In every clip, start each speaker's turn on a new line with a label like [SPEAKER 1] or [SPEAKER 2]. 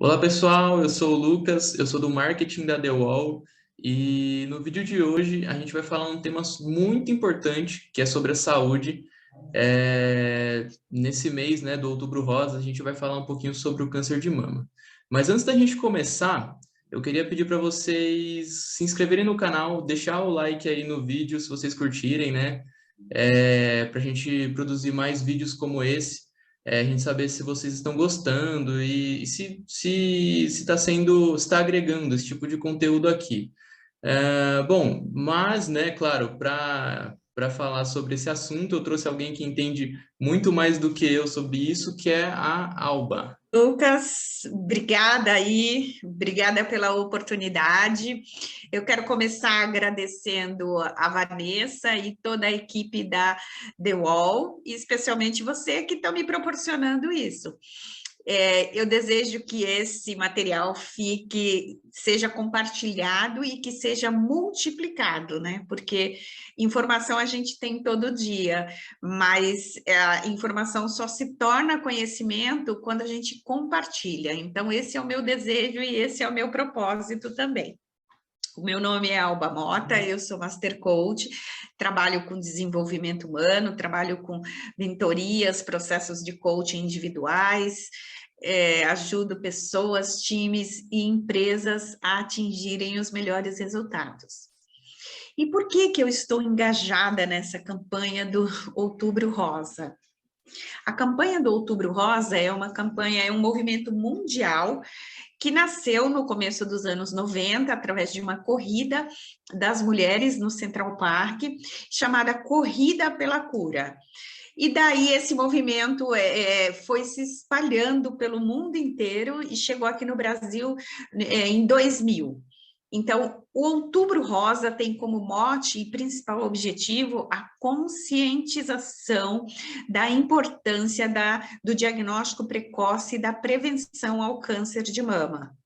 [SPEAKER 1] Olá pessoal, eu sou o Lucas, eu sou do marketing da The Wall e no vídeo de hoje a gente vai falar um tema muito importante que é sobre a saúde. Nesse mês, né, do Outubro Rosa, a gente vai falar um pouquinho sobre o câncer de mama. Mas antes da gente começar, eu queria pedir para vocês se inscreverem no canal, deixar o like aí no vídeo se vocês curtirem, né? Para a gente produzir mais vídeos como esse, a gente saber se vocês estão gostando e se está sendo, se está agregando esse tipo de conteúdo aqui. Bom, mas, né, claro, para falar sobre esse assunto, eu trouxe alguém que entende muito mais do que eu sobre isso, que é a Alba.
[SPEAKER 2] Lucas, obrigada pela oportunidade. Eu quero começar agradecendo a Vanessa e toda a equipe da The Wall, e especialmente você que está me proporcionando isso. Eu desejo que esse material seja compartilhado e que seja multiplicado, né? Porque informação a gente tem todo dia, mas a informação só se torna conhecimento quando a gente compartilha. Então, esse é o meu desejo e esse é o meu propósito também. O meu nome é Alba Mota, eu sou Master Coach, trabalho com desenvolvimento humano, trabalho com mentorias, processos de coaching individuais, ajudo pessoas, times e empresas a atingirem os melhores resultados. E por que eu estou engajada nessa campanha do Outubro Rosa? A campanha do Outubro Rosa é uma campanha, é um movimento mundial que nasceu no começo dos anos 90, através de uma corrida das mulheres no Central Park, chamada Corrida pela Cura. E daí esse movimento foi se espalhando pelo mundo inteiro e chegou aqui no Brasil em 2000. Então, o Outubro Rosa tem como mote e principal objetivo a conscientização da importância do diagnóstico precoce e da prevenção ao câncer de mama.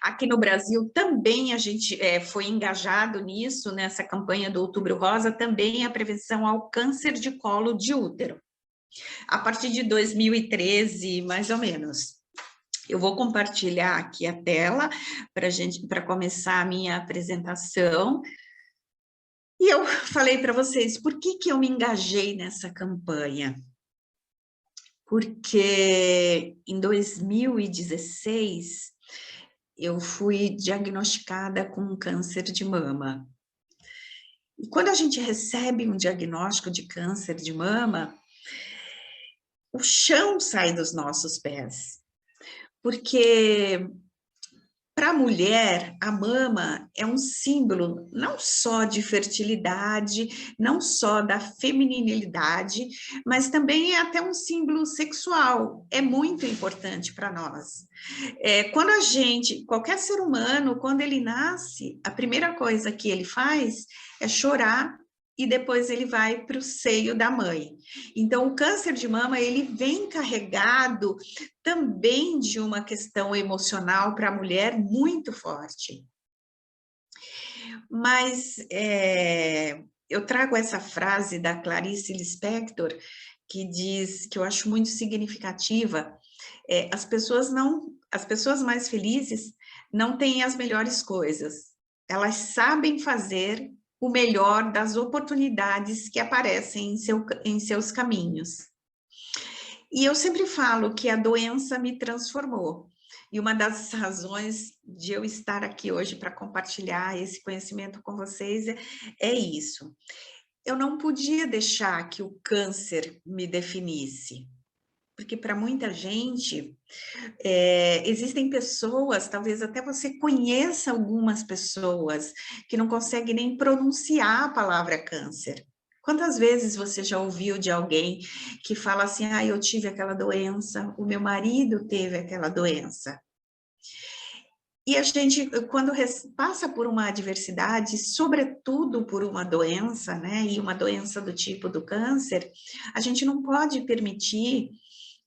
[SPEAKER 2] Aqui no Brasil também a gente foi engajado nisso, nessa campanha do Outubro Rosa, também a prevenção ao câncer de colo de útero. A partir de 2013, mais ou menos. Eu vou compartilhar aqui a tela para começar a minha apresentação. E eu falei para vocês, por que eu me engajei nessa campanha? Porque em 2016 eu fui diagnosticada com um câncer de mama. E quando a gente recebe um diagnóstico de câncer de mama, o chão sai dos nossos pés. Porque para a mulher, a mama é um símbolo não só de fertilidade, não só da feminilidade, mas também é até um símbolo sexual. É muito importante para nós. Quando qualquer ser humano, quando ele nasce, a primeira coisa que ele faz é chorar e depois ele vai para o seio da mãe. Então, o câncer de mama, ele vem carregado também de uma questão emocional para a mulher muito forte. Mas eu trago essa frase da Clarice Lispector, que diz, que eu acho muito significativa, as pessoas mais felizes não têm as melhores coisas, elas sabem fazer o melhor das oportunidades que aparecem em seus caminhos. E eu sempre falo que a doença me transformou. E uma das razões de eu estar aqui hoje para compartilhar esse conhecimento com vocês é isso. Eu não podia deixar que o câncer me definisse. Porque para muita gente, existem pessoas, talvez até você conheça algumas pessoas, que não conseguem nem pronunciar a palavra câncer. Quantas vezes você já ouviu de alguém que fala assim, eu tive aquela doença, o meu marido teve aquela doença? E a gente, quando passa por uma adversidade, sobretudo por uma doença, né, e uma doença do tipo do câncer, a gente não pode permitir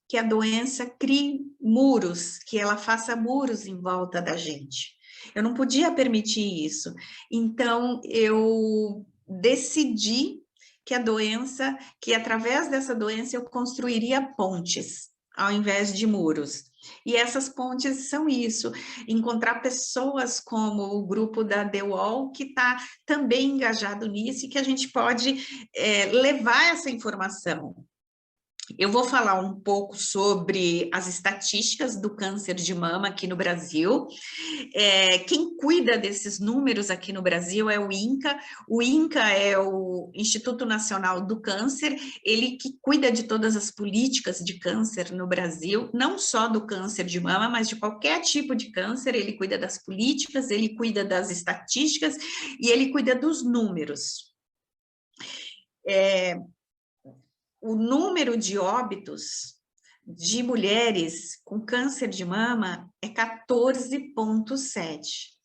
[SPEAKER 2] que a doença crie muros, que ela faça muros em volta da gente. Eu não podia permitir isso. Então, eu decidi que através dessa doença, eu construiria pontes. ao invés de muros. E essas pontes são isso, encontrar pessoas como o grupo da The Wall, que está também engajado nisso e que a gente pode levar essa informação. Eu vou falar um pouco sobre as estatísticas do câncer de mama aqui no Brasil. Quem cuida desses números aqui no Brasil é o INCA. O INCA é o Instituto Nacional do Câncer, ele que cuida de todas as políticas de câncer no Brasil, não só do câncer de mama, mas de qualquer tipo de câncer. Ele cuida das políticas, ele cuida das estatísticas e ele cuida dos números. O número de óbitos de mulheres com câncer de mama é 14,7.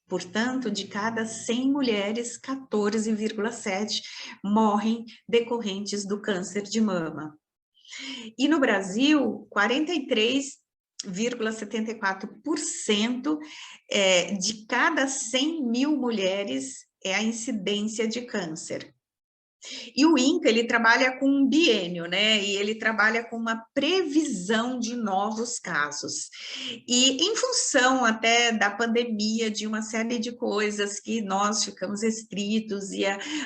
[SPEAKER 2] Portanto, de cada 100 mulheres, 14,7 morrem decorrentes do câncer de mama. E no Brasil, 43,74% de cada 100 mil mulheres é a incidência de câncer. E o INCA, ele trabalha com um biênio, né? E ele trabalha com uma previsão de novos casos. E em função até da pandemia, de uma série de coisas que nós ficamos restritos e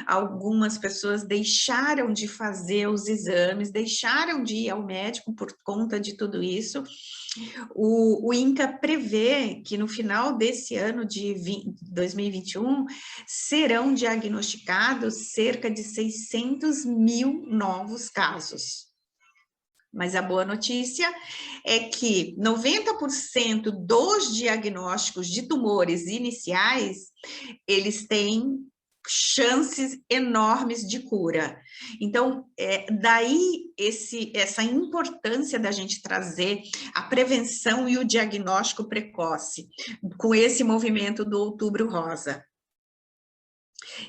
[SPEAKER 2] algumas pessoas deixaram de fazer os exames, deixaram de ir ao médico por conta de tudo isso, o INCA prevê que no final desse ano de 2021 serão diagnosticados cerca de 600 mil novos casos. Mas a boa notícia é que 90% dos diagnósticos de tumores iniciais, eles têm chances enormes de cura. Então, daí essa importância da gente trazer a prevenção e o diagnóstico precoce, com esse movimento do Outubro Rosa.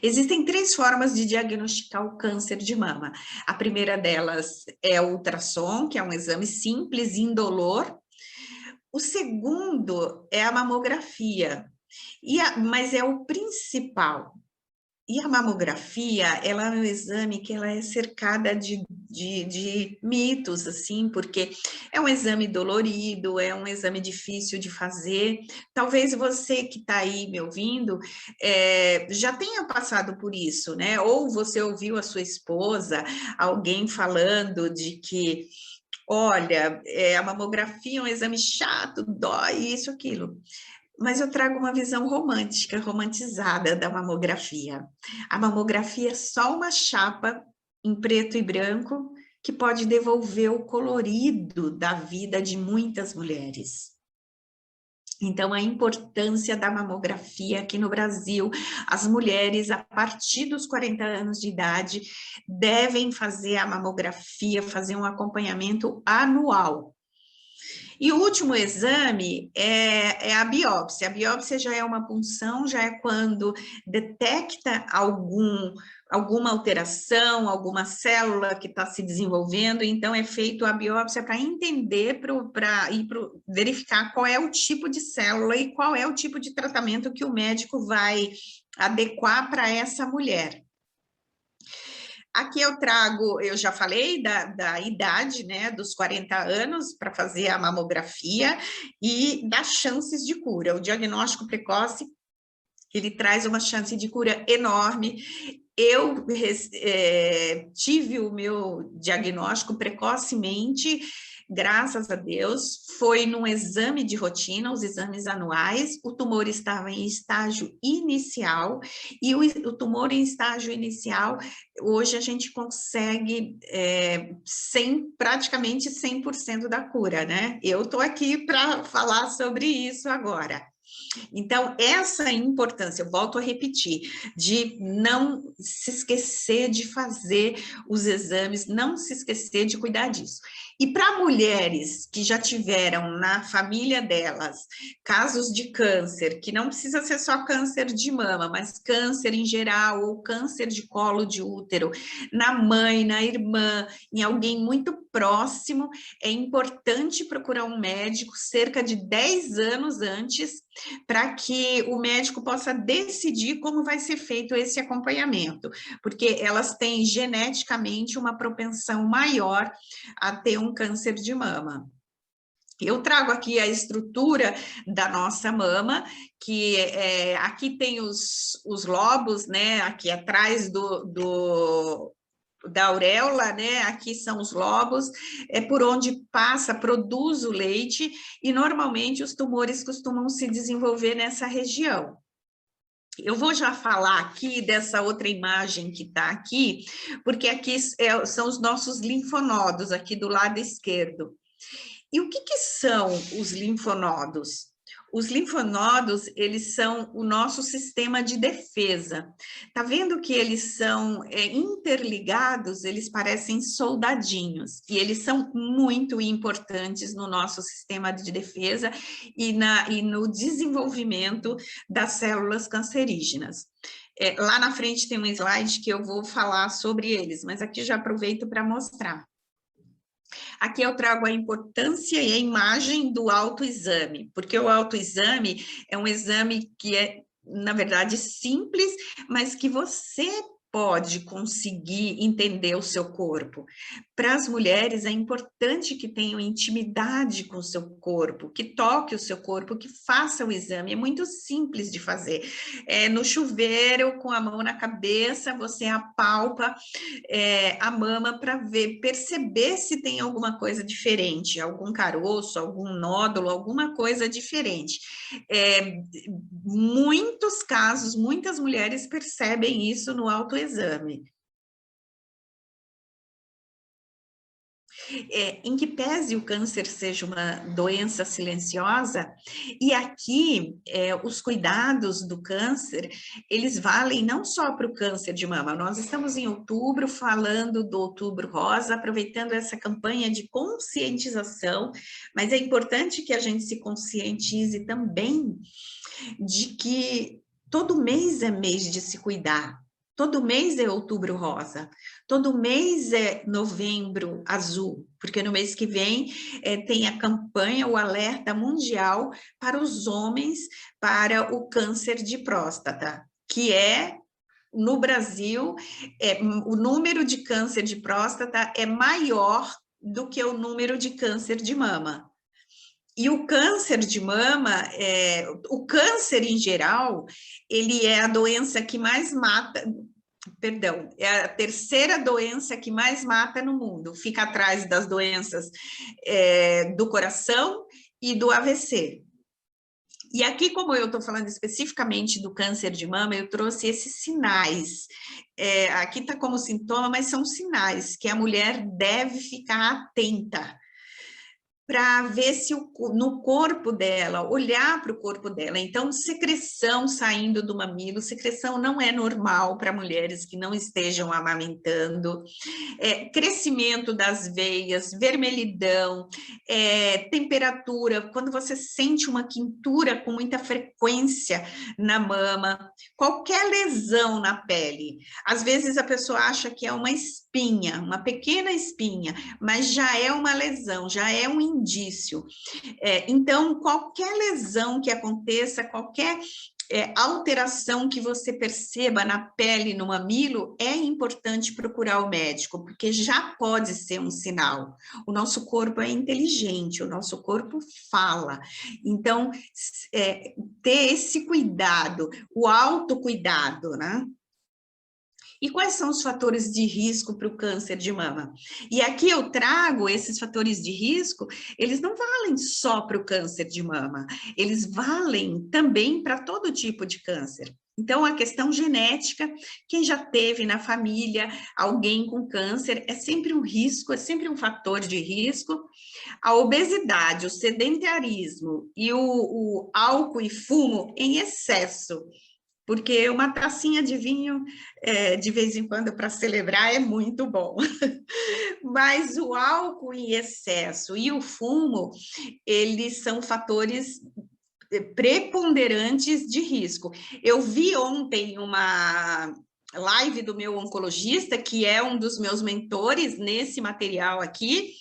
[SPEAKER 2] Existem 3 formas de diagnosticar o câncer de mama. A primeira delas é o ultrassom, que é um exame simples e indolor. O segundo é a mamografia, mas é o principal. E a mamografia, ela é um exame que ela é cercada de mitos, assim, porque é um exame dolorido, é um exame difícil de fazer. Talvez você que está aí me ouvindo já tenha passado por isso, né? Ou você ouviu a sua esposa, alguém falando de que, olha, a mamografia é um exame chato, dói, isso, aquilo. Mas eu trago uma visão romântica, romantizada da mamografia. A mamografia é só uma chapa em preto e branco que pode devolver o colorido da vida de muitas mulheres. Então, a importância da mamografia aqui no Brasil, as mulheres a partir dos 40 anos de idade devem fazer a mamografia, fazer um acompanhamento anual. E o último exame é a biópsia. A biópsia já é uma punção, já é quando detecta alguma alteração, alguma célula que está se desenvolvendo, então é feito a biópsia para entender, para verificar qual é o tipo de célula e qual é o tipo de tratamento que o médico vai adequar para essa mulher. Aqui eu já falei da idade, né, dos 40 anos para fazer a mamografia e das chances de cura. O diagnóstico precoce, ele traz uma chance de cura enorme. Eu tive o meu diagnóstico precocemente, graças a Deus, foi num exame de rotina, os exames anuais, o tumor estava em estágio inicial, e o tumor em estágio inicial, hoje a gente consegue praticamente 100% da cura, né? Eu estou aqui para falar sobre isso agora. Então, essa importância, eu volto a repetir, de não se esquecer de fazer os exames, não se esquecer de cuidar disso. E para mulheres que já tiveram na família delas casos de câncer, que não precisa ser só câncer de mama, mas câncer em geral, ou câncer de colo de útero, na mãe, na irmã, em alguém muito próximo, é importante procurar um médico cerca de 10 anos antes, para que o médico possa decidir como vai ser feito esse acompanhamento, porque elas têm geneticamente uma propensão maior a ter um câncer de mama. Eu trago aqui a estrutura da nossa mama, que aqui tem os lobos, né? Aqui atrás da auréola, né? Aqui são os lobos, é por onde passa, produz o leite, e normalmente os tumores costumam se desenvolver nessa região. Eu vou já falar aqui dessa outra imagem que está aqui, porque aqui são os nossos linfonodos, aqui do lado esquerdo. E o que são os linfonodos? Os linfonodos, eles são o nosso sistema de defesa. Tá vendo que eles são interligados, eles parecem soldadinhos, e eles são muito importantes no nosso sistema de defesa e no desenvolvimento das células cancerígenas. Lá na frente tem um slide que eu vou falar sobre eles, mas aqui já aproveito para mostrar. Aqui eu trago a importância e a imagem do autoexame, porque o autoexame é um exame que é, na verdade, simples, mas que você pode conseguir entender o seu corpo. Para as mulheres é importante que tenham intimidade com o seu corpo, que toque o seu corpo, que faça o exame. É muito simples de fazer. No chuveiro, com a mão na cabeça, você apalpa a mama para perceber se tem alguma coisa diferente, algum caroço, algum nódulo, alguma coisa diferente. Muitos casos, muitas mulheres percebem isso no autoexame. Em que pese o câncer seja uma doença silenciosa, e aqui os cuidados do câncer, eles valem não só para o câncer de mama. Nós estamos em outubro falando do Outubro Rosa, aproveitando essa campanha de conscientização, mas é importante que a gente se conscientize também de que todo mês é mês de se cuidar. Todo mês é Outubro Rosa, todo mês é Novembro Azul, porque no mês que vem tem a campanha, o alerta mundial para os homens para o câncer de próstata, que no Brasil, o número de câncer de próstata é maior do que o número de câncer de mama. E o câncer de mama, o câncer em geral, ele é a doença que mais mata, perdão, é a terceira doença que mais mata no mundo, fica atrás das doenças do coração e do AVC. E aqui, como eu estou falando especificamente do câncer de mama, eu trouxe esses sinais. Aqui está como sintoma, mas são sinais que a mulher deve ficar atenta para ver se no corpo dela, olhar para o corpo dela. Então, secreção saindo do mamilo, secreção não é normal para mulheres que não estejam amamentando, crescimento das veias, vermelhidão, temperatura, quando você sente uma quintura com muita frequência na mama, qualquer lesão na pele. Às vezes a pessoa acha que é uma espinha, uma pequena espinha, mas já é uma lesão, já é um indício. Então, qualquer lesão que aconteça, qualquer alteração que você perceba na pele, no mamilo, é importante procurar o médico, porque já pode ser um sinal. O nosso corpo é inteligente, o nosso corpo fala. Então, ter esse cuidado, o autocuidado, né? E quais são os fatores de risco para o câncer de mama? E aqui eu trago esses fatores de risco, eles não valem só para o câncer de mama, eles valem também para todo tipo de câncer. Então, a questão genética, quem já teve na família alguém com câncer, é sempre um risco, é sempre um fator de risco. A obesidade, o sedentarismo e o álcool e fumo em excesso, porque uma tacinha de vinho, de vez em quando, para celebrar, é muito bom. Mas o álcool em excesso e o fumo, eles são fatores preponderantes de risco. Eu vi ontem uma live do meu oncologista, que é um dos meus mentores nesse material aqui,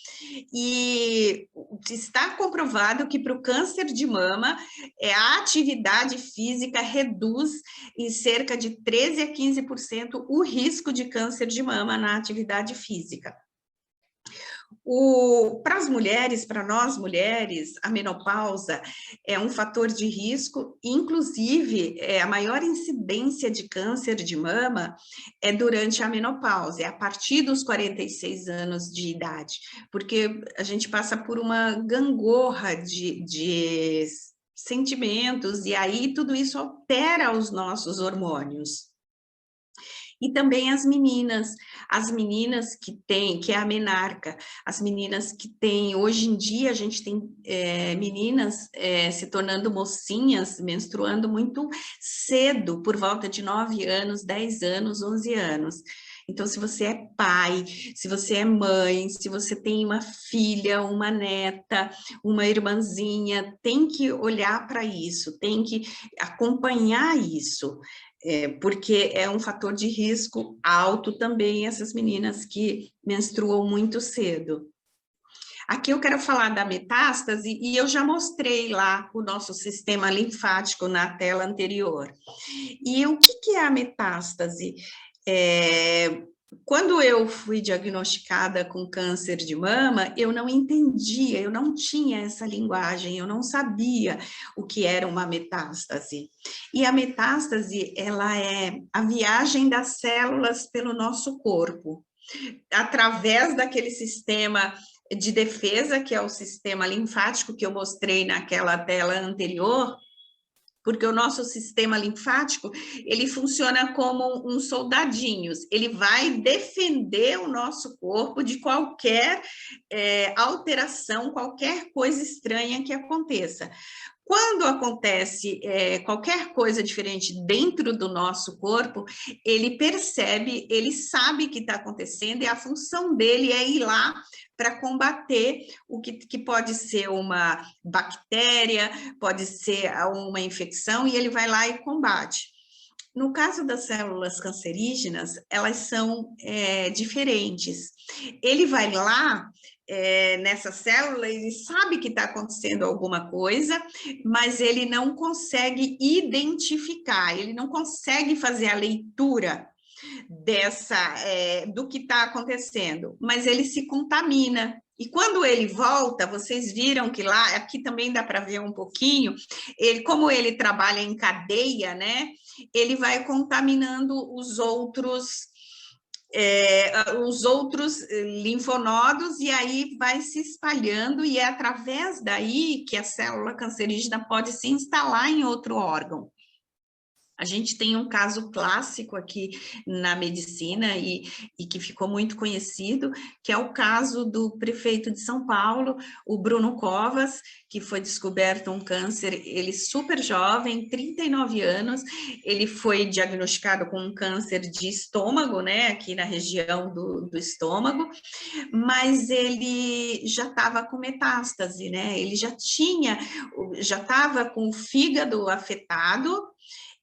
[SPEAKER 2] e está comprovado que para o câncer de mama, a atividade física reduz em cerca de 13% a 15% o risco de câncer de mama na atividade física. Para as mulheres, para nós mulheres, a menopausa é um fator de risco, inclusive a maior incidência de câncer de mama é durante a menopausa, é a partir dos 46 anos de idade, porque a gente passa por uma gangorra de sentimentos, e aí tudo isso altera os nossos hormônios. E também as meninas que têm, que é a menarca, as meninas que têm, hoje em dia a gente tem meninas se tornando mocinhas, menstruando muito cedo, por volta de 9 anos, 10 anos, 11 anos. Então, se você é pai, se você é mãe, se você tem uma filha, uma neta, uma irmãzinha, tem que olhar para isso, tem que acompanhar isso. Porque é um fator de risco alto também essas meninas que menstruam muito cedo. Aqui eu quero falar da metástase, e eu já mostrei lá o nosso sistema linfático na tela anterior. E o que é a metástase? Quando eu fui diagnosticada com câncer de mama, eu não entendia, eu não tinha essa linguagem, eu não sabia o que era uma metástase. E a metástase, ela é a viagem das células pelo nosso corpo, através daquele sistema de defesa, que é o sistema linfático que eu mostrei naquela tela anterior, porque o nosso sistema linfático, ele funciona como uns soldadinhos, ele vai defender o nosso corpo de qualquer alteração, qualquer coisa estranha que aconteça. Quando acontece qualquer coisa diferente dentro do nosso corpo, ele percebe, ele sabe o que está acontecendo, e a função dele é ir lá para combater o que pode ser uma bactéria, pode ser uma infecção, e ele vai lá e combate. No caso das células cancerígenas, elas são diferentes. Ele vai lá nessa célula, ele sabe que está acontecendo alguma coisa, mas ele não consegue identificar, ele não consegue fazer a leitura do que está acontecendo, mas ele se contamina. E quando ele volta, vocês viram que lá, aqui também dá para ver um pouquinho, como ele trabalha em cadeia, né? Ele vai contaminando os outros linfonodos, e aí vai se espalhando, e é através daí que a célula cancerígena pode se instalar em outro órgão. A gente tem um caso clássico aqui na medicina e que ficou muito conhecido, que é o caso do prefeito de São Paulo, o Bruno Covas, que foi descoberto um câncer, ele super jovem, 39 anos, ele foi diagnosticado com um câncer de estômago, né, aqui na região do estômago, mas ele já estava com metástase, né, ele já estava com o fígado afetado,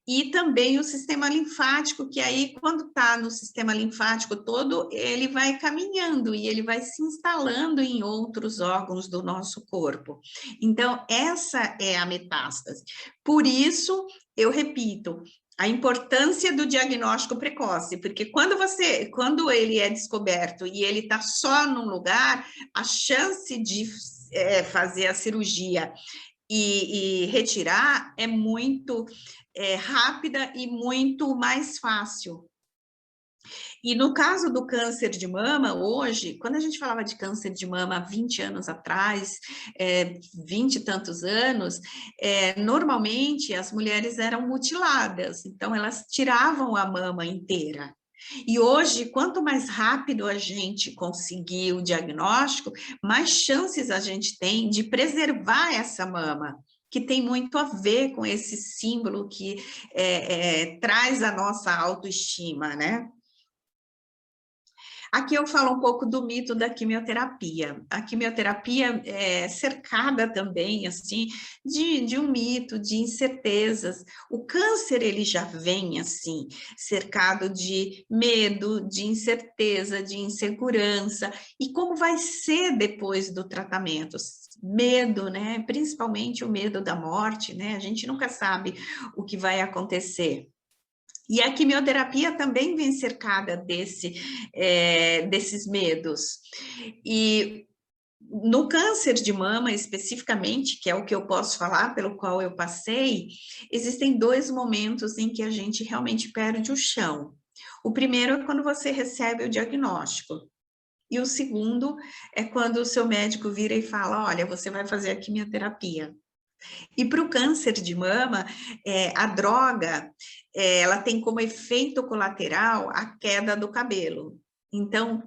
[SPEAKER 2] e também o sistema linfático, que aí, quando está no sistema linfático todo, ele vai caminhando e ele vai se instalando em outros órgãos do nosso corpo. Então, essa é a metástase. Por isso, eu repito, a importância do diagnóstico precoce, porque quando ele é descoberto e ele está só num lugar, a chance de fazer a cirurgia e retirar é muito rápida e muito mais fácil. E no caso do câncer de mama, hoje, quando a gente falava de câncer de mama há 20 anos atrás, 20 e tantos anos, normalmente as mulheres eram mutiladas, então elas tiravam a mama inteira. E hoje, quanto mais rápido a gente conseguir o diagnóstico, mais chances a gente tem de preservar essa mama, que tem muito a ver com esse símbolo que traz a nossa autoestima, né? Aqui eu falo um pouco do mito da quimioterapia. A quimioterapia é cercada também, assim, de um mito, de incertezas. O câncer, ele já vem, assim, cercado de medo, de incerteza, de insegurança. E como vai ser depois do tratamento? Medo, né? Principalmente o medo da morte, né? A gente nunca sabe o que vai acontecer. E a quimioterapia também vem cercada desses medos. E no câncer de mama, especificamente, que é o que eu posso falar, pelo qual eu passei, existem 2 momentos em que a gente realmente perde o chão. O primeiro é quando você recebe o diagnóstico. E o segundo é quando o seu médico vira e fala, olha, você vai fazer a quimioterapia. E para o câncer de mama, a droga, ela tem como efeito colateral a queda do cabelo. Então,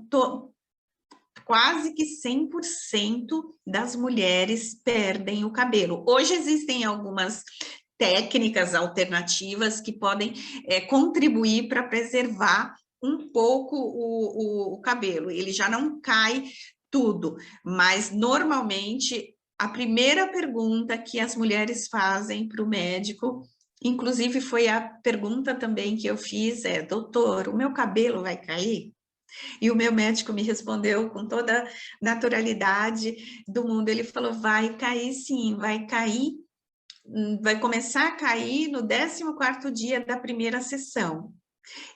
[SPEAKER 2] quase que 100% das mulheres perdem o cabelo. Hoje existem algumas técnicas alternativas que podem contribuir para preservar um pouco o cabelo. Ele já não cai tudo, mas normalmente a primeira pergunta que as mulheres fazem para o médico, inclusive foi a pergunta também que eu fiz, doutor, o meu cabelo vai cair? E o meu médico me respondeu com toda a naturalidade do mundo, ele falou, vai cair sim, vai cair, vai começar a cair no 14º dia da primeira sessão.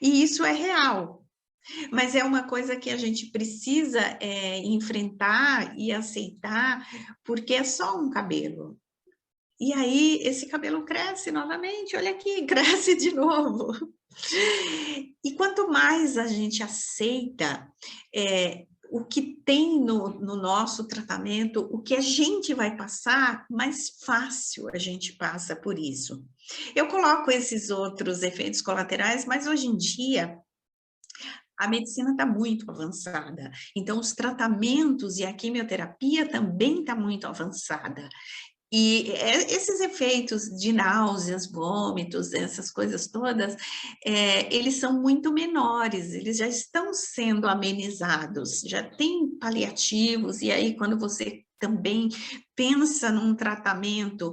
[SPEAKER 2] E isso é real, mas é uma coisa que a gente precisa enfrentar e aceitar, porque é só um cabelo. E aí, esse cabelo cresce novamente, olha aqui, cresce de novo. E quanto mais a gente aceita o que tem no nosso tratamento, o que a gente vai passar, mais fácil a gente passa por isso. Eu coloco esses outros efeitos colaterais, mas hoje em dia a medicina está muito avançada, então os tratamentos e a quimioterapia também está muito avançada. E esses efeitos de náuseas, vômitos, essas coisas todas, eles são muito menores, eles já estão sendo amenizados, já tem paliativos, e aí quando você também pensa num tratamento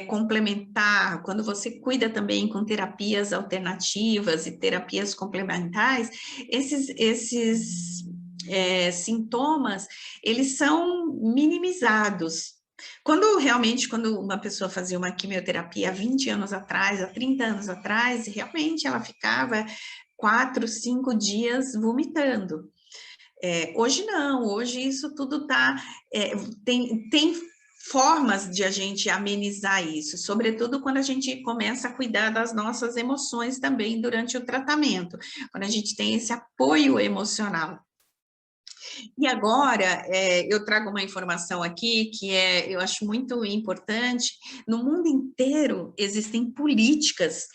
[SPEAKER 2] complementar, quando você cuida também com terapias alternativas e terapias complementares, esses sintomas, eles são minimizados. Quando uma pessoa fazia uma quimioterapia há 20 anos atrás, há 30 anos atrás, realmente ela ficava 4, 5 dias vomitando. Hoje não, hoje isso tudo tem formas de a gente amenizar isso, sobretudo quando a gente começa a cuidar das nossas emoções também durante o tratamento, quando a gente tem esse apoio emocional. E agora, eu trago uma informação aqui que eu acho muito importante. No mundo inteiro, existem políticas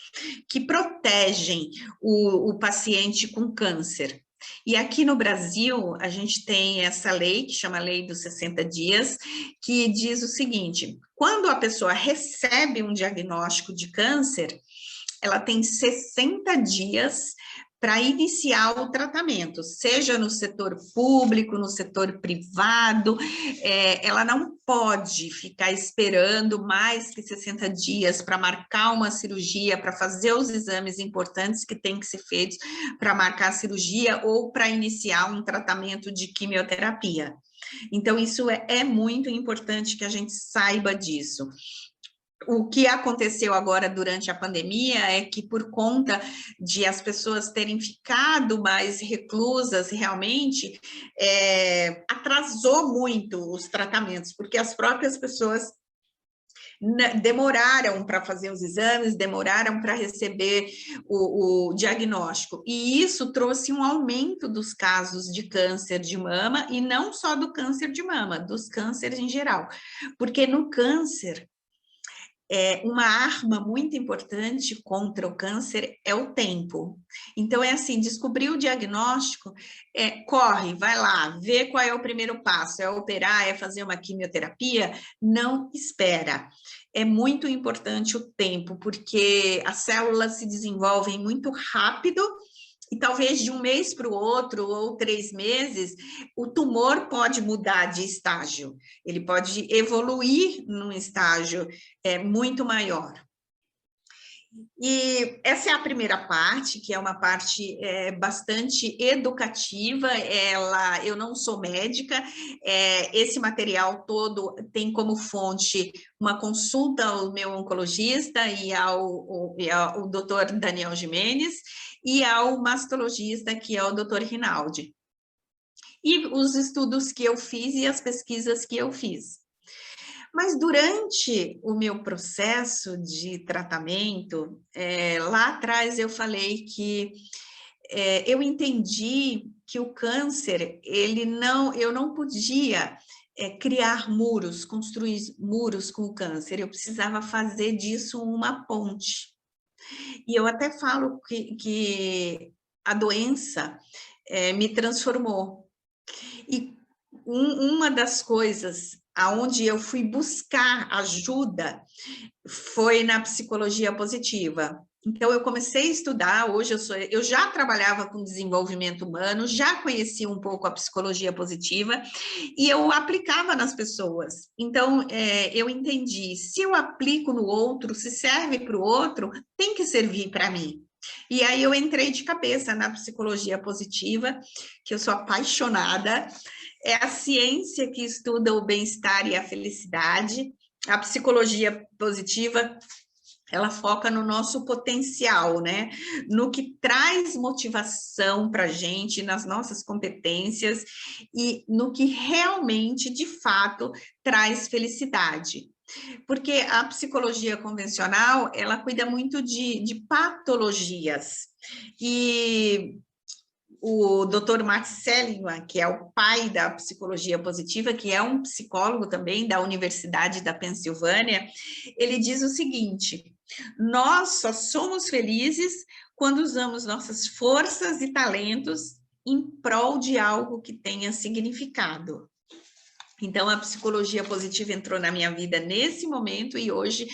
[SPEAKER 2] que protegem o paciente com câncer. E aqui no Brasil, a gente tem essa lei, que chama Lei dos 60 Dias, que diz o seguinte, quando a pessoa recebe um diagnóstico de câncer, ela tem 60 dias para iniciar o tratamento, seja no setor público, no setor privado, ela não pode ficar esperando mais que 60 dias para marcar uma cirurgia, para fazer os exames importantes que têm que ser feitos para marcar a cirurgia ou para iniciar um tratamento de quimioterapia. Então, isso é muito importante que a gente saiba disso. O que aconteceu agora durante a pandemia é que, por conta de as pessoas terem ficado mais reclusas, realmente atrasou muito os tratamentos, porque as próprias pessoas demoraram para fazer os exames, demoraram para receber o diagnóstico, e isso trouxe um aumento dos casos de câncer de mama, e não só do câncer de mama, dos cânceres em geral, porque no câncer, uma arma muito importante contra o câncer é o tempo. Então, é assim, descobrir o diagnóstico, corre, vai lá, vê qual é o primeiro passo, é operar, é fazer uma quimioterapia, não espera. É muito importante o tempo, porque as células se desenvolvem muito rápido, e talvez de um mês para o outro, ou 3 meses, o tumor pode mudar de estágio, ele pode evoluir num estágio muito maior. E essa é a primeira parte, que é uma parte bastante educativa. Eu não sou médica, esse material todo tem como fonte uma consulta ao meu oncologista e ao doutor Daniel Gimenez e ao mastologista, que é o doutor Rinaldi. E os estudos que eu fiz e as pesquisas que eu fiz. Mas durante o meu processo de tratamento, lá atrás eu falei que eu entendi que o câncer, eu não podia criar muros, construir muros com o câncer, eu precisava fazer disso uma ponte. E eu até falo que a doença me transformou. E uma das coisas aonde eu fui buscar ajuda foi na psicologia positiva. Então, eu comecei a estudar, hoje eu já trabalhava com desenvolvimento humano, já conhecia um pouco a psicologia positiva, e eu aplicava nas pessoas. Então, eu entendi, se eu aplico no outro, se serve para o outro, tem que servir para mim. E aí eu entrei de cabeça na psicologia positiva, que eu sou apaixonada, é a ciência que estuda o bem-estar e a felicidade. A psicologia positiva, ela foca no nosso potencial, né? No que traz motivação para a gente, nas nossas competências e no que realmente, de fato, traz felicidade. Porque a psicologia convencional, ela cuida muito de patologias. E o Dr. Max Seligman, que é o pai da psicologia positiva, que é um psicólogo também da Universidade da Pensilvânia, ele diz o seguinte: nós só somos felizes quando usamos nossas forças e talentos em prol de algo que tenha significado. Então, a psicologia positiva entrou na minha vida nesse momento e hoje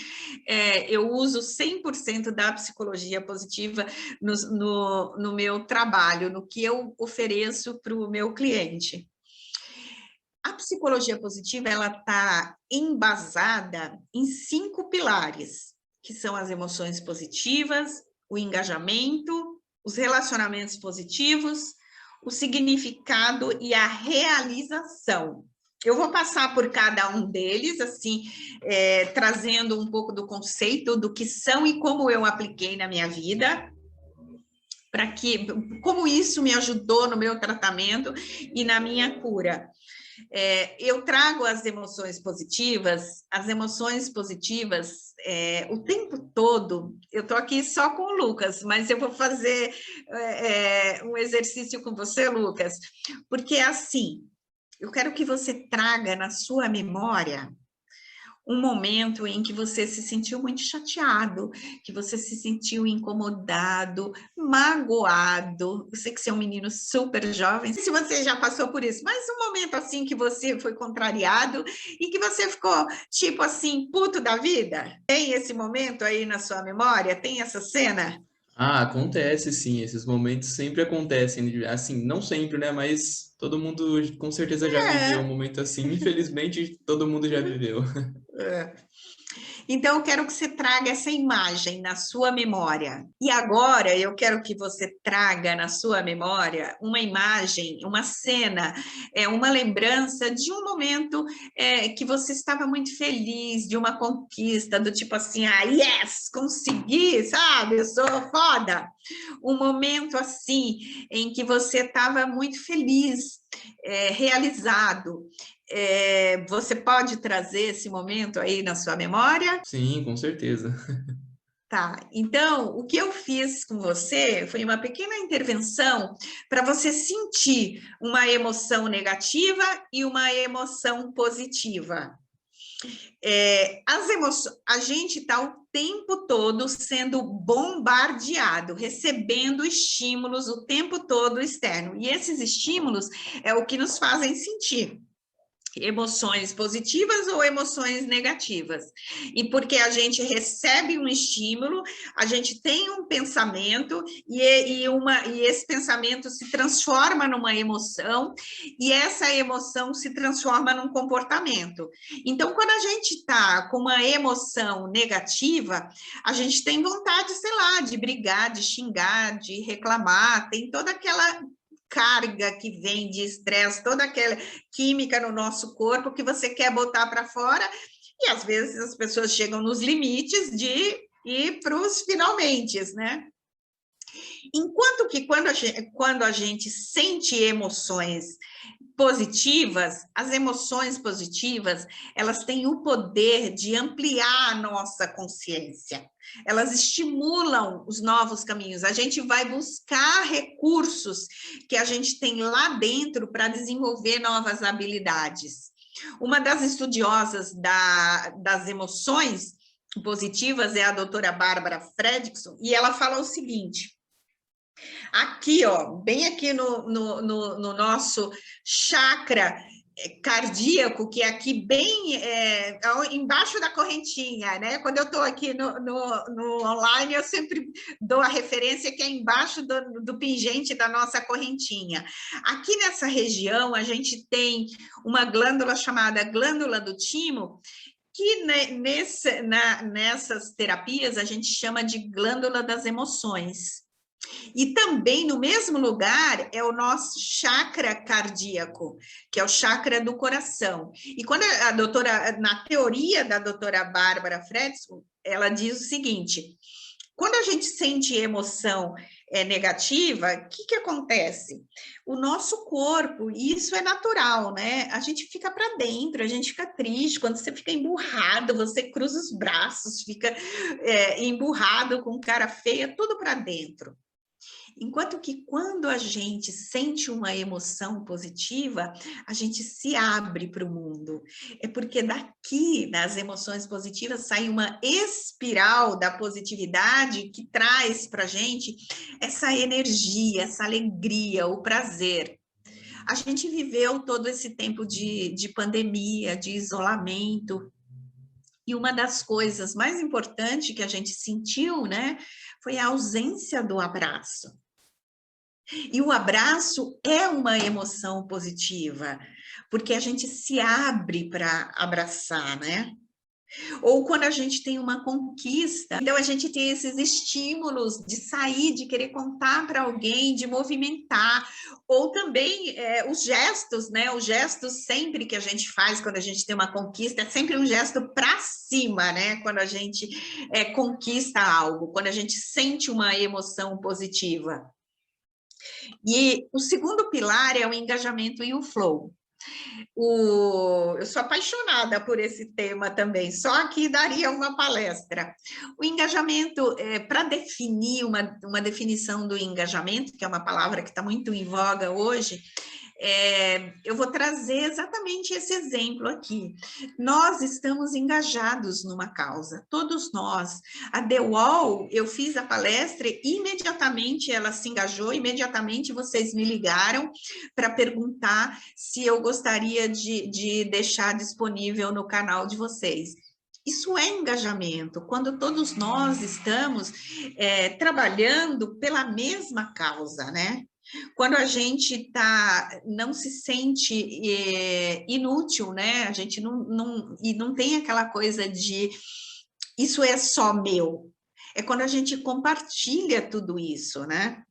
[SPEAKER 2] eu uso 100% da psicologia positiva no meu trabalho, no que eu ofereço para o meu cliente. A psicologia positiva, ela está embasada em 5 pilares, que são as emoções positivas, o engajamento, os relacionamentos positivos, o significado e a realização. Eu vou passar por cada um deles, assim, trazendo um pouco do conceito do que são e como eu apliquei na minha vida, como isso me ajudou no meu tratamento e na minha cura. Eu trago as emoções positivas, o tempo todo. Eu estou aqui só com o Lucas, mas eu vou fazer um exercício com você, Lucas, porque assim, eu quero que você traga na sua memória um momento em que você se sentiu muito chateado, que você se sentiu incomodado, magoado. Eu sei que você é um menino super jovem, não sei se você já passou por isso, mas um momento assim que você foi contrariado e que você ficou, tipo assim, puto da vida. Tem esse momento aí na sua memória? Tem essa cena?
[SPEAKER 1] Ah, acontece sim, esses momentos sempre acontecem, assim, não sempre, né, mas todo mundo com certeza já viveu um momento assim, infelizmente todo mundo já viveu.
[SPEAKER 2] É. Então, eu quero que você traga essa imagem na sua memória. E agora, eu quero que você traga na sua memória uma imagem, uma cena, uma lembrança de um momento que você estava muito feliz, de uma conquista, do tipo assim, yes, consegui, sabe? Eu sou foda. Um momento assim, em que você estava muito feliz, realizado. Você pode trazer esse momento aí na sua memória?
[SPEAKER 1] Sim, com certeza.
[SPEAKER 2] Tá, então, o que eu fiz com você foi uma pequena intervenção para você sentir uma emoção negativa e uma emoção positiva. A gente está o tempo todo sendo bombardeado, recebendo estímulos o tempo todo externo, e esses estímulos é o que nos fazem sentir. emoções positivas ou emoções negativas. E porque a gente recebe um estímulo, a gente tem um pensamento e esse pensamento se transforma numa emoção e essa emoção se transforma num comportamento. Então, quando a gente está com uma emoção negativa, a gente tem vontade, sei lá, de brigar, de xingar, de reclamar, tem toda aquela carga que vem de estresse, toda aquela química no nosso corpo que você quer botar para fora, e às vezes as pessoas chegam nos limites de ir para os finalmente, né? Enquanto que quando a gente sente emoções positivas, as emoções positivas, elas têm o poder de ampliar a nossa consciência. Elas estimulam os novos caminhos. A gente vai buscar recursos que a gente tem lá dentro para desenvolver novas habilidades. Uma das estudiosas das emoções positivas é a doutora Bárbara Fredrickson, e ela fala o seguinte: aqui, ó, bem aqui no nosso chakra cardíaco, que é aqui bem embaixo da correntinha, né? Quando eu estou aqui no online, eu sempre dou a referência que é embaixo do pingente da nossa correntinha. Aqui nessa região, a gente tem uma glândula chamada glândula do timo, que nessas terapias a gente chama de glândula das emoções. E também no mesmo lugar é o nosso chakra cardíaco, que é o chakra do coração. E quando na teoria da doutora Bárbara Fredrickson, ela diz o seguinte: quando a gente sente emoção negativa, o que acontece? O nosso corpo, e isso é natural, né? A gente fica para dentro, a gente fica triste. Quando você fica emburrado, você cruza os braços, fica emburrado com cara feia, tudo para dentro. Enquanto que quando a gente sente uma emoção positiva, a gente se abre para o mundo. É porque daqui, das emoções positivas, sai uma espiral da positividade que traz para a gente essa energia, essa alegria, o prazer. A gente viveu todo esse tempo de pandemia, de isolamento, e uma das coisas mais importantes que a gente sentiu, né, foi a ausência do abraço. E o abraço é uma emoção positiva, porque a gente se abre para abraçar, né? Ou quando a gente tem uma conquista, então a gente tem esses estímulos de sair, de querer contar para alguém, de movimentar, ou também os gestos, né? Os gestos sempre que a gente faz quando a gente tem uma conquista, é sempre um gesto para cima, né? Quando a gente conquista algo, quando a gente sente uma emoção positiva. E o segundo pilar é o engajamento e o flow. Eu sou apaixonada por esse tema também, só aqui daria uma palestra. O engajamento, para definir uma definição do engajamento, que é uma palavra que está muito em voga hoje, eu vou trazer exatamente esse exemplo aqui. Nós estamos engajados numa causa, todos nós. A The Wall, eu fiz a palestra e imediatamente ela se engajou, imediatamente vocês me ligaram para perguntar se eu gostaria de deixar disponível no canal de vocês. Isso é engajamento, quando todos nós estamos trabalhando pela mesma causa, né? Quando a gente não se sente inútil, né? A gente não tem aquela coisa de isso é só meu. É quando a gente compartilha tudo isso, né?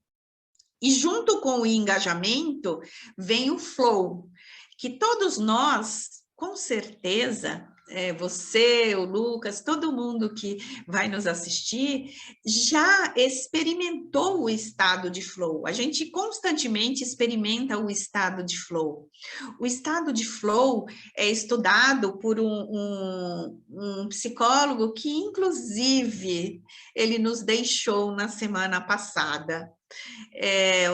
[SPEAKER 2] E junto com o engajamento vem o flow, que todos nós, com certeza, você, o Lucas, todo mundo que vai nos assistir, já experimentou o estado de flow. A gente constantemente experimenta o estado de flow. O estado de flow é estudado por um psicólogo que, inclusive, ele nos deixou na semana passada.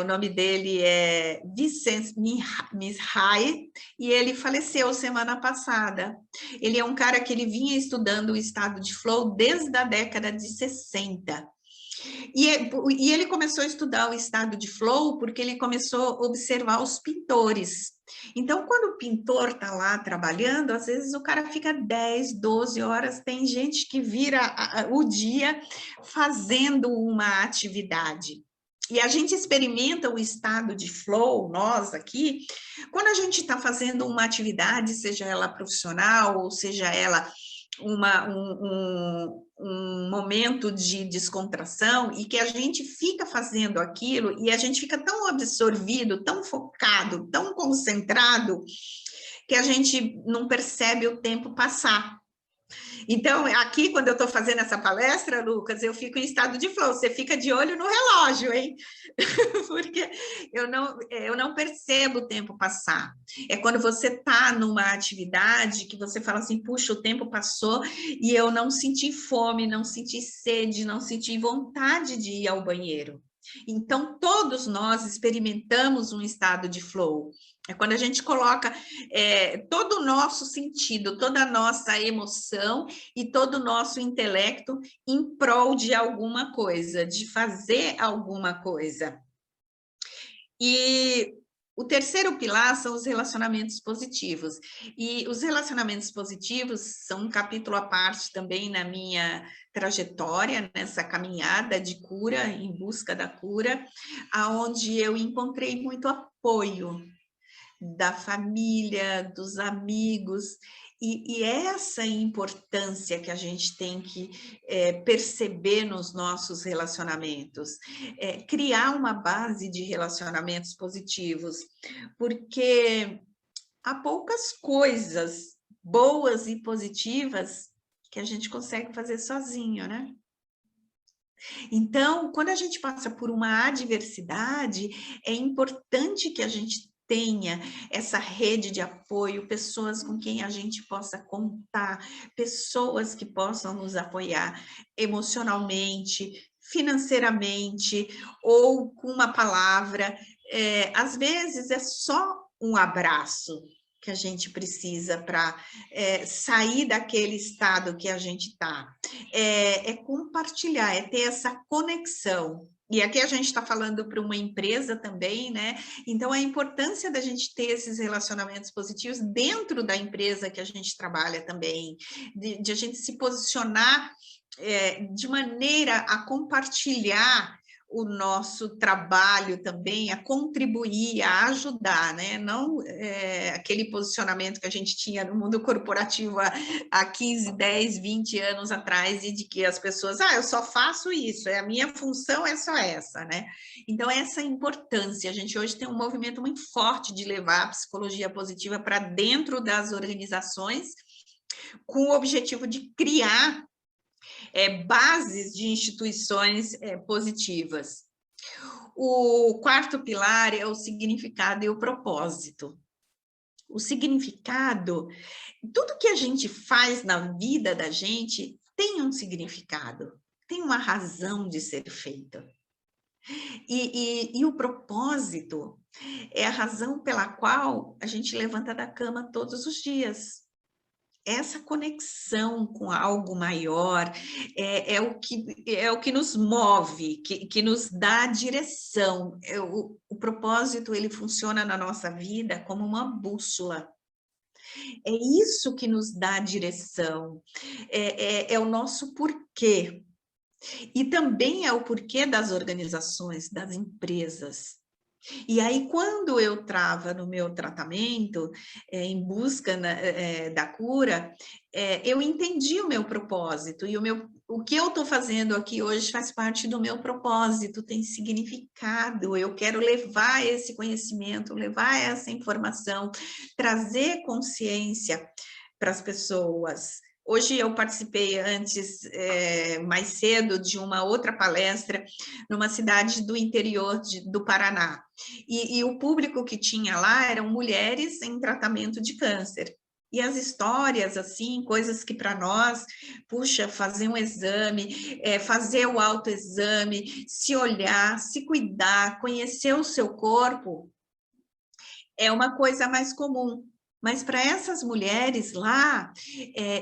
[SPEAKER 2] O nome dele é Vicente Mihai, e ele faleceu semana passada. Ele é um cara que ele vinha estudando o estado de flow desde a década de 60. E ele começou a estudar o estado de flow porque ele começou a observar os pintores. Então, quando o pintor está lá trabalhando, às vezes o cara fica 10, 12 horas, tem gente que vira o dia fazendo uma atividade. E a gente experimenta o estado de flow, nós aqui, quando a gente está fazendo uma atividade, seja ela profissional, ou seja ela um momento de descontração, e que a gente fica fazendo aquilo, e a gente fica tão absorvido, tão focado, tão concentrado, que a gente não percebe o tempo passar. Então, aqui, quando eu estou fazendo essa palestra, Lucas, eu fico em estado de flow. Você fica de olho no relógio, hein? Porque eu não percebo o tempo passar. É quando você está numa atividade que você fala assim, puxa, o tempo passou e eu não senti fome, não senti sede, não senti vontade de ir ao banheiro. Então, todos nós experimentamos um estado de flow. É quando a gente coloca todo o nosso sentido, toda a nossa emoção e todo o nosso intelecto em prol de alguma coisa, de fazer alguma coisa. E o terceiro pilar são os relacionamentos positivos. E os relacionamentos positivos são um capítulo à parte também na minha trajetória, nessa caminhada de cura, em busca da cura, aonde eu encontrei muito apoio da família, dos amigos, e essa importância que a gente tem que perceber nos nossos relacionamentos, criar uma base de relacionamentos positivos, porque há poucas coisas boas e positivas que a gente consegue fazer sozinho, né? Então, quando a gente passa por uma adversidade, é importante que a gente tenha essa rede de apoio, pessoas com quem a gente possa contar, pessoas que possam nos apoiar emocionalmente, financeiramente, ou com uma palavra. Às vezes é só um abraço que a gente precisa para sair daquele estado que a gente está. É compartilhar, é ter essa conexão. E aqui a gente está falando para uma empresa também, né? Então, a importância da gente ter esses relacionamentos positivos dentro da empresa que a gente trabalha também, de a gente se posicionar de maneira a compartilhar o nosso trabalho também, a contribuir, a ajudar, né? Não aquele posicionamento que a gente tinha no mundo corporativo há 15, 10, 20 anos atrás, e de que as pessoas, eu só faço isso, a minha função é só essa, né? Então, essa importância, a gente hoje tem um movimento muito forte de levar a psicologia positiva para dentro das organizações, com o objetivo de criar bases de instituições positivas. O quarto pilar é o significado e o propósito. O significado, tudo que a gente faz na vida da gente tem um significado, tem uma razão de ser feito. E o propósito é a razão pela qual a gente levanta da cama todos os dias. Essa conexão com algo maior é o que nos move, que nos dá direção. O propósito, ele funciona na nossa vida como uma bússola. É isso que nos dá direção, é o nosso porquê. E também é o porquê das organizações, das empresas. E aí, quando eu estava no meu tratamento, em busca da cura, eu entendi o meu propósito, e o que eu estou fazendo aqui hoje faz parte do meu propósito, tem significado, eu quero levar esse conhecimento, levar essa informação, trazer consciência para as pessoas. Hoje eu participei mais cedo, de uma outra palestra numa cidade do interior do Paraná. E o público que tinha lá eram mulheres em tratamento de câncer. E as histórias, assim, coisas que para nós, puxa, fazer um exame, fazer o autoexame, se olhar, se cuidar, conhecer o seu corpo, é uma coisa mais comum. Mas para essas mulheres lá,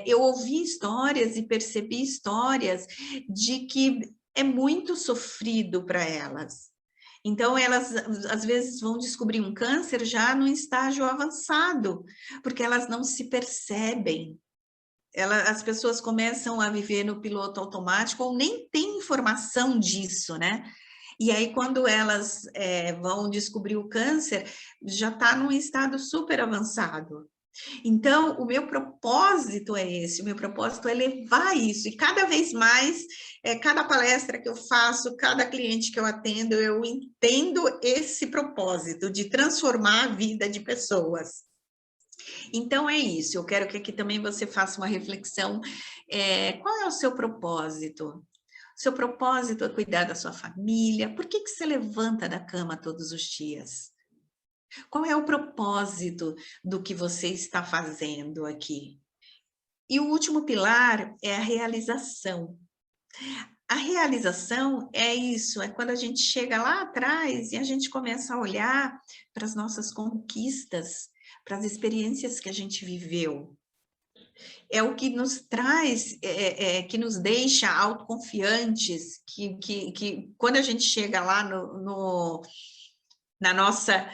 [SPEAKER 2] eu ouvi histórias e percebi histórias de que é muito sofrido para elas. Então, elas, às vezes, vão descobrir um câncer já no estágio avançado, porque elas não se percebem. As pessoas começam a viver no piloto automático ou nem têm informação disso, né? E aí, quando elas vão descobrir o câncer, já está num estado super avançado. Então, o meu propósito é esse, o meu propósito é levar isso, e cada vez mais, cada palestra que eu faço, cada cliente que eu atendo, eu entendo esse propósito de transformar a vida de pessoas. Então, é isso, eu quero que aqui também você faça uma reflexão, qual é o seu propósito? Seu propósito é cuidar da sua família, por que você levanta da cama todos os dias? Qual é o propósito do que você está fazendo aqui? E o último pilar é a realização. A realização é isso, é quando a gente chega lá atrás e a gente começa a olhar para as nossas conquistas, para as experiências que a gente viveu. É o que nos traz, que nos deixa autoconfiantes, que quando a gente chega lá na nossa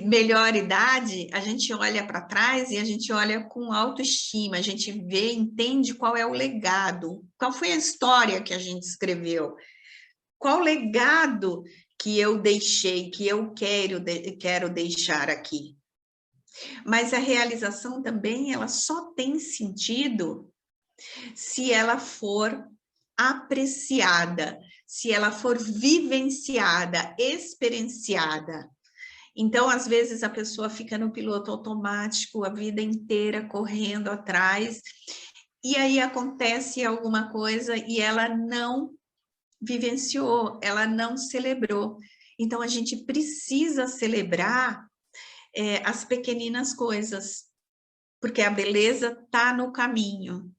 [SPEAKER 2] melhor idade, a gente olha para trás e a gente olha com autoestima, a gente vê, entende qual é o legado, qual foi a história que a gente escreveu, qual legado que eu deixei, que eu quero deixar aqui. Mas a realização também, ela só tem sentido se ela for apreciada, se ela for vivenciada, experienciada. Então, às vezes, a pessoa fica no piloto automático a vida inteira correndo atrás, e aí acontece alguma coisa e ela não vivenciou, ela não celebrou. Então, a gente precisa celebrar as pequeninas coisas, porque a beleza está no caminho.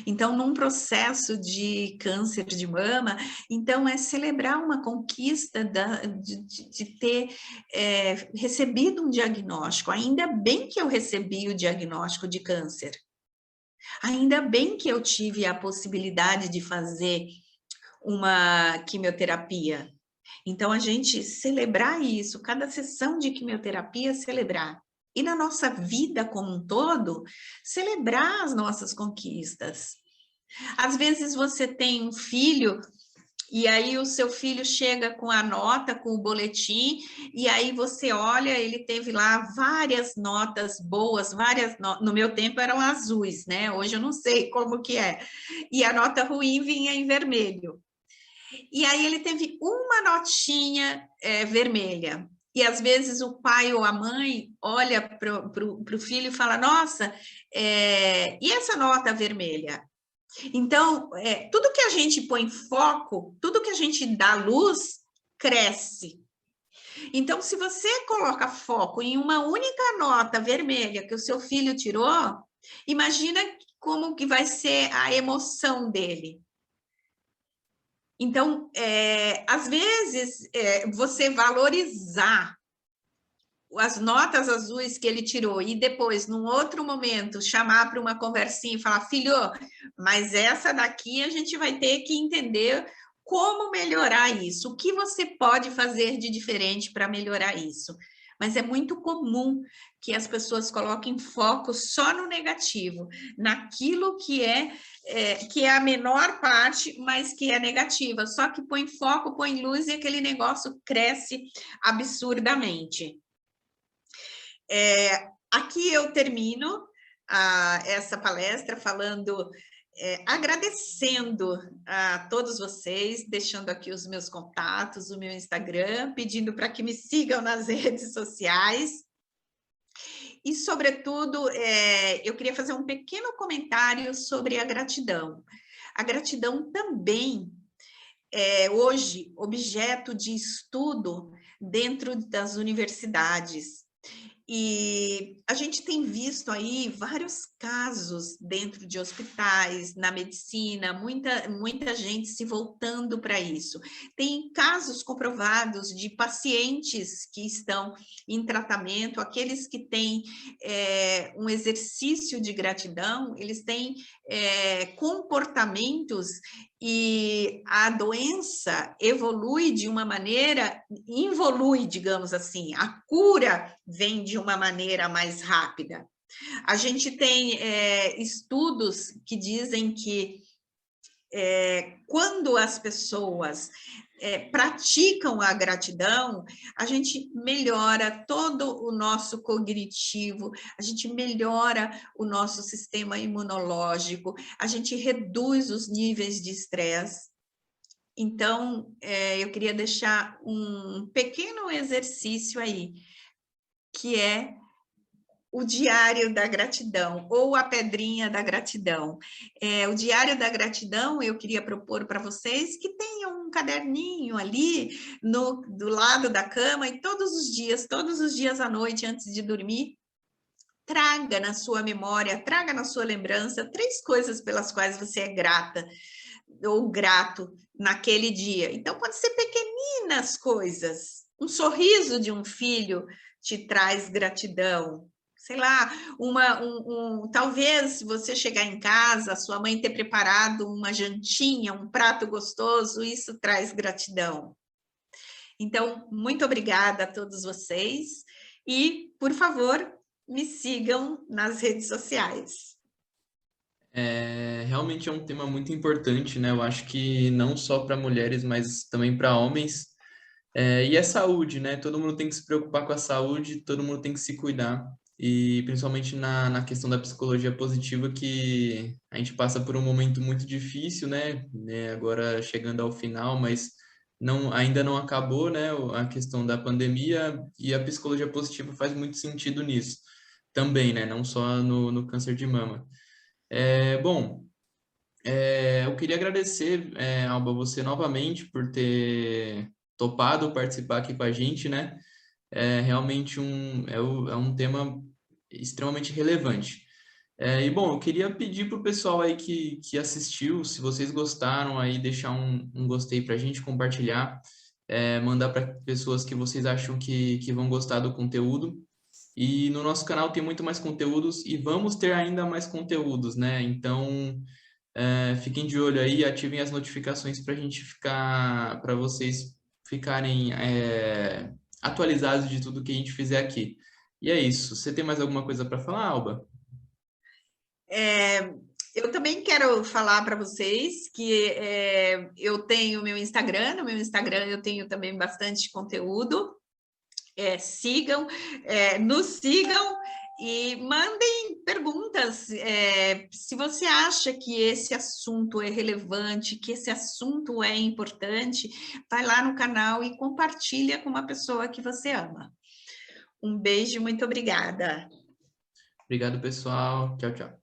[SPEAKER 2] Então, num processo de câncer de mama, então é celebrar uma conquista de ter recebido um diagnóstico. Ainda bem que eu recebi o diagnóstico de câncer. Ainda bem que eu tive a possibilidade de fazer uma quimioterapia. Então, a gente celebrar isso, cada sessão de quimioterapia celebrar. E na nossa vida como um todo, celebrar as nossas conquistas. Às vezes você tem um filho e aí o seu filho chega com a nota, com o boletim, e aí você olha, ele teve lá várias notas boas, no meu tempo eram azuis, né? Hoje eu não sei como que é. E a nota ruim vinha em vermelho. E aí ele teve uma notinha vermelha. E às vezes o pai ou a mãe olha para o filho e fala, nossa, e essa nota vermelha? Então, tudo que a gente põe foco, tudo que a gente dá luz, cresce. Então, se você coloca foco em uma única nota vermelha que o seu filho tirou, imagina como que vai ser a emoção dele. Então, às vezes, você valorizar as notas azuis que ele tirou e depois, num outro momento, chamar para uma conversinha e falar, filho, mas essa daqui a gente vai ter que entender como melhorar isso, o que você pode fazer de diferente para melhorar isso. Mas é muito comum que as pessoas coloquem foco só no negativo, naquilo que é a menor parte, mas que é negativa. Só que põe foco, põe luz e aquele negócio cresce absurdamente. Aqui eu termino essa palestra falando, agradecendo a todos vocês, deixando aqui os meus contatos, o meu Instagram, pedindo para que me sigam nas redes sociais. E, sobretudo, eu queria fazer um pequeno comentário sobre a gratidão. A gratidão também é, hoje, objeto de estudo dentro das universidades. E a gente tem visto aí vários casos dentro de hospitais, na medicina, muita gente se voltando para isso. Tem casos comprovados de pacientes que estão em tratamento, aqueles que têm um exercício de gratidão, eles têm comportamentos e a doença evolui de uma maneira, involui, digamos assim, a cura vem de uma maneira mais rápida. A gente tem estudos que dizem que quando as pessoas praticam a gratidão, a gente melhora todo o nosso cognitivo, a gente melhora o nosso sistema imunológico, a gente reduz os níveis de estresse. Então, eu queria deixar um pequeno exercício aí, que é o diário da gratidão, ou a pedrinha da gratidão. O diário da gratidão, eu queria propor para vocês que tenham um caderninho ali do lado da cama, e todos os dias à noite, antes de dormir, traga na sua memória, traga na sua lembrança 3 coisas pelas quais você é grata ou grato naquele dia. Então, pode ser pequeninas coisas. Um sorriso de um filho te traz gratidão. Sei lá, talvez você chegar em casa, sua mãe ter preparado uma jantinha, um prato gostoso, isso traz gratidão. Então, muito obrigada a todos vocês e, por favor, me sigam nas redes sociais.
[SPEAKER 1] Realmente é um tema muito importante, né? Eu acho que não só para mulheres, mas também para homens. E é saúde, né? Todo mundo tem que se preocupar com a saúde, todo mundo tem que se cuidar. E principalmente na questão da psicologia positiva, que a gente passa por um momento muito difícil, né? Agora chegando ao final, mas ainda não acabou, né? A questão da pandemia, e a psicologia positiva faz muito sentido nisso também, né? Não só no câncer de mama. Bom, eu queria agradecer, Alba, você novamente por ter topado participar aqui com a gente, né? Realmente é um tema extremamente relevante. E, bom, eu queria pedir para o pessoal aí que assistiu, se vocês gostaram, aí deixar um gostei para a gente, compartilhar, mandar para pessoas que vocês acham que vão gostar do conteúdo. E no nosso canal tem muito mais conteúdos e vamos ter ainda mais conteúdos, né? Então, fiquem de olho aí, ativem as notificações para vocês ficarem atualizados de tudo que a gente fizer aqui. E é isso. Você tem mais alguma coisa para falar, Alba?
[SPEAKER 2] Eu também quero falar para vocês que eu tenho meu Instagram, no meu Instagram eu tenho também bastante conteúdo. Sigam, nos sigam e mandem perguntas. Se você acha que esse assunto é relevante, que esse assunto é importante, vai lá no canal e compartilha com uma pessoa que você ama. Um beijo, muito obrigada.
[SPEAKER 1] Obrigado, pessoal. Tchau, tchau.